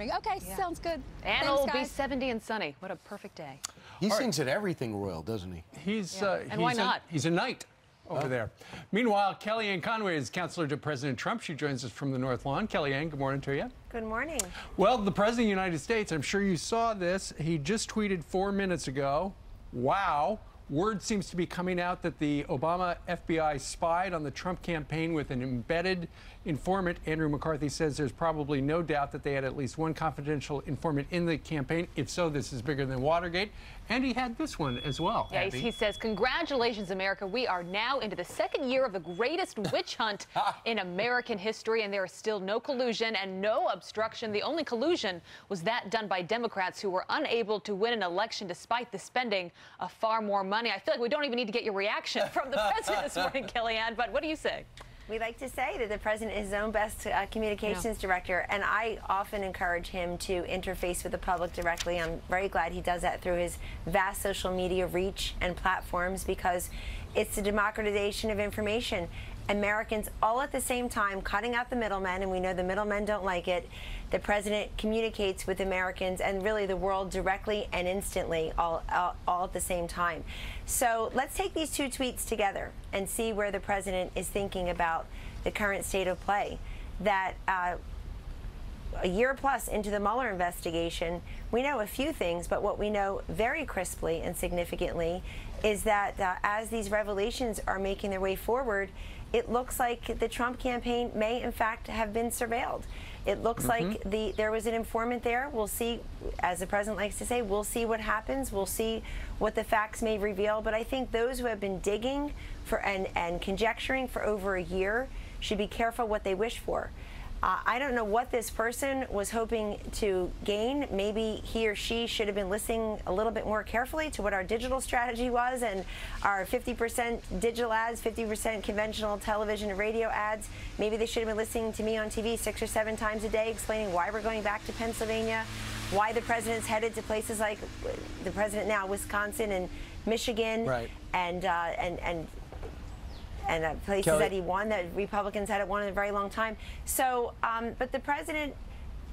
me. Okay, sounds good. And it'll be 70 and sunny. What a perfect day. He sings at everything royal, doesn't he? And why not? He's a knight over there. Meanwhile, Kellyanne Conway is counselor to President Trump. She joins us from the North Lawn. Kellyanne, good morning to you. Good morning. Well, the President of the United States, I'm sure you saw this. He just tweeted 4 minutes ago, wow. Word seems to be coming out that the Obama FBI spied on the Trump campaign with an embedded informant. Andrew McCarthy says there's probably no doubt that they had at least one confidential informant in the campaign. If so, this is bigger than Watergate. And he had this one as well. Yeah, he says, congratulations, America. We are now into the second year of the greatest witch hunt in American history, and there is still no collusion and no obstruction. The only collusion was that done by Democrats who were unable to win an election despite the spending of far more money. I feel like we don't even need to get your reaction from the president this morning, Kellyanne, but what do you say? We like to say that the president is his own best communications director, and I often encourage him to interface with the public directly. I'm very glad he does that through his vast social media reach and platforms, because it's the democratization of information. Americans all at the same time cutting out the middlemen, and we know the middlemen don't like it. The president communicates with Americans and really the world directly and instantly all at the same time. So let's take these two tweets together and see where the president is thinking about the current state of play. That a year plus into the Mueller investigation, we know a few things, but what we know very crisply and significantly is that as these revelations are making their way forward, it looks like the Trump campaign may in fact have been surveilled. It looks like there was an informant there. We'll see, as the president likes to say, we'll see what happens. We'll see what the facts may reveal. But I think those who have been digging for and conjecturing for over a year should be careful what they wish for. I don't know what this person was hoping to gain. Maybe he or she should have been listening a little bit more carefully to what our digital strategy was and our 50% digital ads, 50% conventional television and radio ads. Maybe they should have been listening to me on TV 6 or 7 times a day explaining why we're going back to Pennsylvania, why the president's headed to places like the president now, Wisconsin and Michigan, and places that he won that Republicans hadn't won in a very long time. So, but the president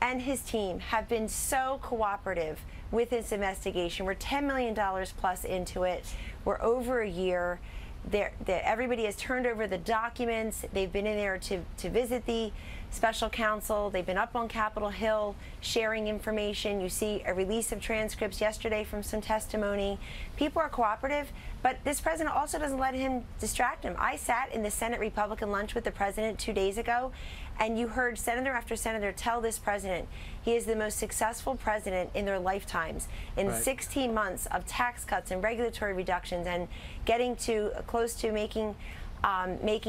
and his team have been so cooperative with this investigation. We're $10 million plus into it. We're over a year. Everybody has turned over the documents. They've been in there to visit the special counsel. They've been up on Capitol Hill sharing information. You see a release of transcripts yesterday from some testimony. People are cooperative, but this president also doesn't let him distract him. I sat in the Senate Republican lunch with the president 2 days ago, and you heard senator after senator tell this president he is the most successful president in their lifetimes. In 16 months of tax cuts and regulatory reductions and getting to close to making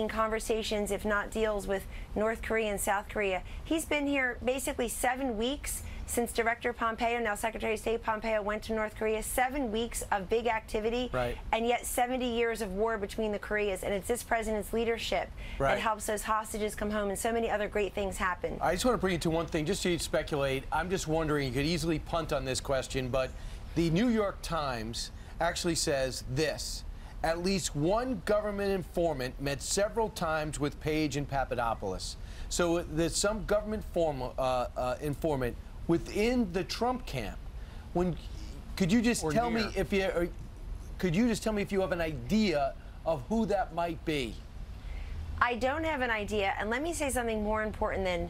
conversations, if not deals, with North Korea and South Korea. He's been here basically 7 weeks since Director Pompeo, now Secretary of State Pompeo, went to North Korea. 7 weeks of big activity, and yet 70 years of war between the Koreas. And it's this president's leadership that helps those hostages come home, and so many other great things happen. I just want to bring you to one thing, just so you speculate. I'm just wondering, you could easily punt on this question, but the New York Times actually says this: at least one government informant met several times with Page and Papadopoulos. So there's some government informant within the Trump camp. Could you just tell me if you have an idea of who that might be? I don't have an idea, and let me say something more important than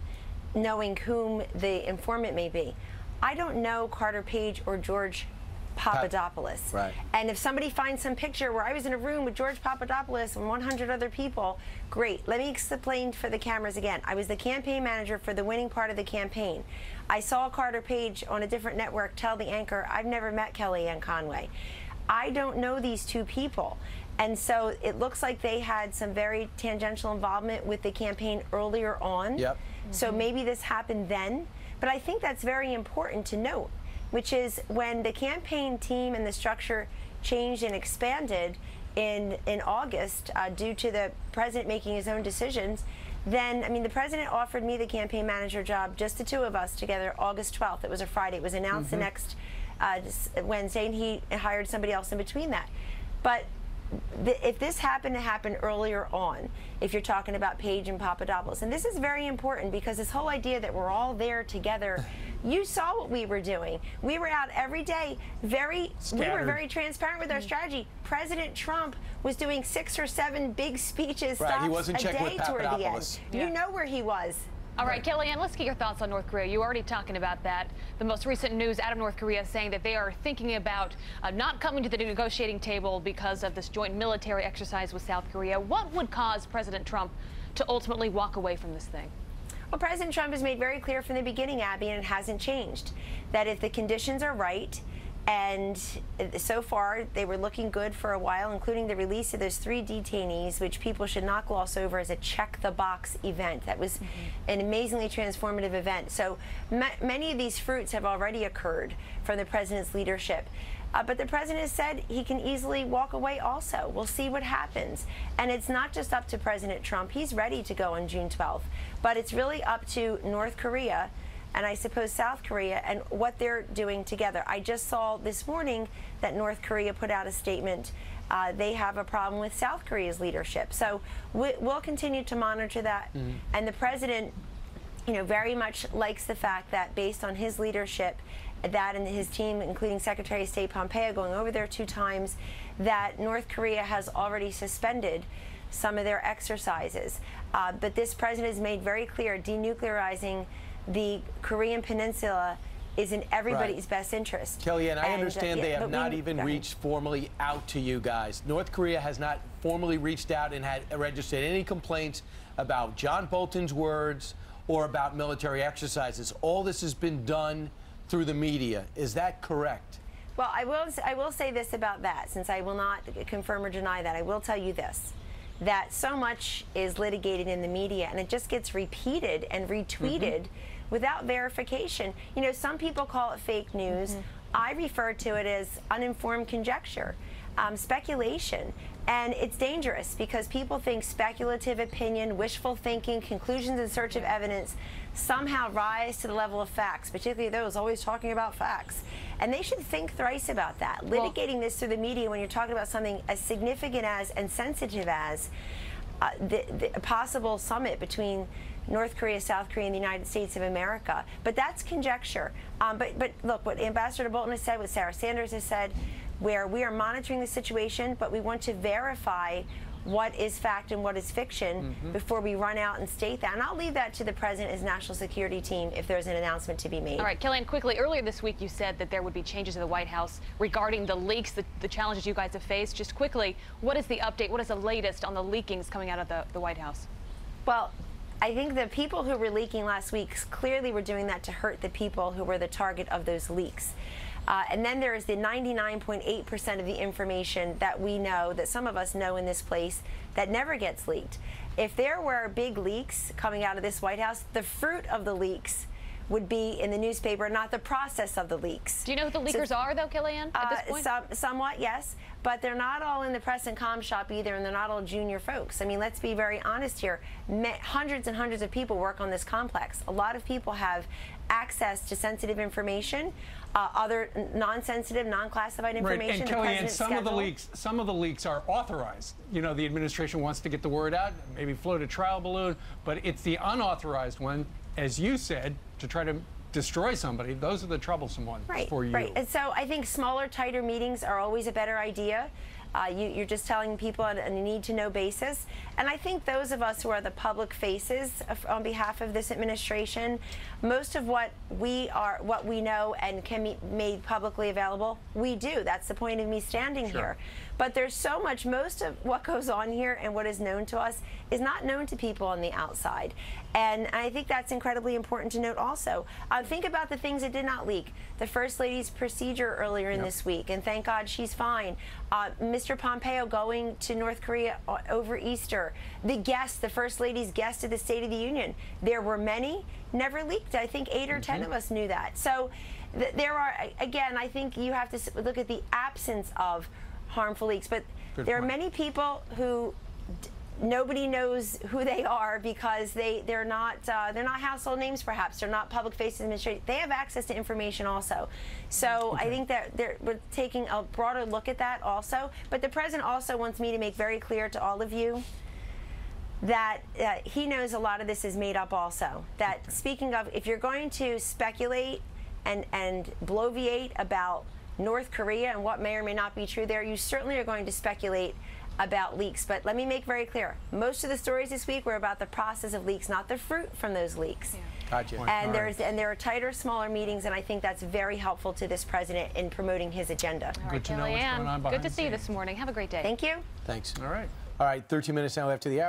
knowing whom the informant may be. I don't know Carter Page or George Papadopoulos. And if somebody finds some picture where I was in a room with George Papadopoulos and 100 other people, great. Let me explain for the cameras again. I was the campaign manager for the winning part of the campaign. I saw Carter Page on a different network tell the anchor, I've never met Kellyanne Conway. I don't know these two people. And so it looks like they had some very tangential involvement with the campaign earlier on. So maybe this happened then. But I think that's very important to note, which is when the campaign team and the structure changed and expanded in August due to the president making his own decisions, then, I mean, the president offered me the campaign manager job, just the two of us together, August 12th. It was a Friday. It was announced the next Wednesday, and he hired somebody else in between that. But if this happened to happen earlier on, if you're talking about Page and Papadopoulos, and this is very important because this whole idea that we're all there together, you saw what we were doing. We were out every day, we were very transparent with our strategy. President Trump was doing 6 or 7 big speeches, stops he wasn't a checking day with toward the end. Papadopoulos. You know where he was. All right, Kellyanne, let's get your thoughts on North Korea. You were already talking about that. The most recent news out of North Korea saying that they are thinking about not coming to the negotiating table because of this joint military exercise with South Korea. What would cause President Trump to ultimately walk away from this thing? Well, President Trump has made very clear from the beginning, Abby, and it hasn't changed, that if the conditions are right, and so far they were looking good for a while, including the release of those 3 detainees, which people should not gloss over as a check-the-box event. That was an amazingly transformative event. So many of these fruits have already occurred from the president's leadership. But the president has said he can easily walk away also. We'll see what happens. And it's not just up to President Trump. He's ready to go on June 12th. But it's really up to North Korea and I suppose South Korea and what they're doing together. I just saw this morning that North Korea put out a statement. They have a problem with South Korea's leadership. So we'll continue to monitor that. And the president, very much likes the fact that based on his leadership, that and his team, including Secretary of State Pompeo going over there 2 times, that North Korea has already suspended some of their exercises. But this president has made very clear denuclearizing the Korean Peninsula is in everybody's best interest. Kellyanne, I understand they have not even reached formally out to you guys. North Korea has not formally reached out and had registered any complaints about John Bolton's words or about military exercises. All this has been done through the media. Is that correct? Well, I will say this about that, since I will not confirm or deny that. I will tell you this, that so much is litigated in the media, and it just gets repeated and retweeted without verification. Some people call it fake news. I refer to it as uninformed conjecture, speculation. And it's dangerous because people think speculative opinion, wishful thinking, conclusions in search of evidence somehow rise to the level of facts, particularly those always talking about facts. And they should think thrice about that. Litigating this through the media when you're talking about something as significant as and sensitive as the possible summit between North Korea, South Korea, and the United States of America. But that's conjecture. But look, what Ambassador Bolton has said, what Sarah Sanders has said, where we are monitoring the situation, but we want to verify what is fact and what is fiction before we run out and state that. And I'll leave that to the president and his national security team if there's an announcement to be made. All right, Kellyanne, quickly, earlier this week you said that there would be changes in the White House regarding the leaks, the challenges you guys have faced. Just quickly, what is the update? What is the latest on the leakings coming out of the White House? Well, I think the people who were leaking last week clearly were doing that to hurt the people who were the target of those leaks. And then there is the 99.8% of the information that we know, that some of us know in this place, that never gets leaked. If there were big leaks coming out of this White House, the fruit of the leaks would be in the newspaper, not the process of the leaks. Do you know who the leakers are, though, Kellyanne, at this point? Somewhat, yes. But they're not all in the press and comm shop either, and they're not all junior folks. I mean, let's be very honest here. Hundreds and hundreds of people work on this complex. A lot of people have access to sensitive information, other non-sensitive, non-classified information. Right. And Kellyanne, some of the leaks are authorized. The administration wants to get the word out, maybe float a trial balloon, but it's the unauthorized one, as you said, to try to destroy somebody. Those are the troublesome ones for you. Right. And so I think smaller, tighter meetings are always a better idea. You're just telling people on a need-to-know basis. And I think those of us who are the public faces on behalf of this administration, most of what we know and can be made publicly available, we do. That's the point of me standing here. But there's so much, most of what goes on here and what is known to us is not known to people on the outside. And I think that's incredibly important to note also. Think about the things that did not leak. The First Lady's procedure earlier in this week, and thank God she's fine. Mr. Pompeo going to North Korea over Easter. The First Lady's guest at the State of the Union. There were many, never leaked. I think 8 or 10 of us knew that. So there are, again, I think you have to look at the absence of harmful leaks. But there are many people who nobody knows who they are because they're not household names. Perhaps they're not public faces administration. They have access to information also. So I think that we're taking a broader look at that also. But the president also wants me to make very clear to all of you that he knows a lot of this is made up also. That speaking of, if you're going to speculate and bloviate about North Korea and what may or may not be true there, you certainly are going to speculate about leaks. But let me make very clear, most of the stories this week were about the process of leaks, not the fruit from those leaks. Yeah. Gotcha. And there are tighter, smaller meetings, and I think that's very helpful to this president in promoting his agenda. All right, Good to know what's Kellyanne, going on good behind to the see you scenes. this morning. Have a great day. Thank you. Thanks. All right. All right, 13 minutes now after the hour.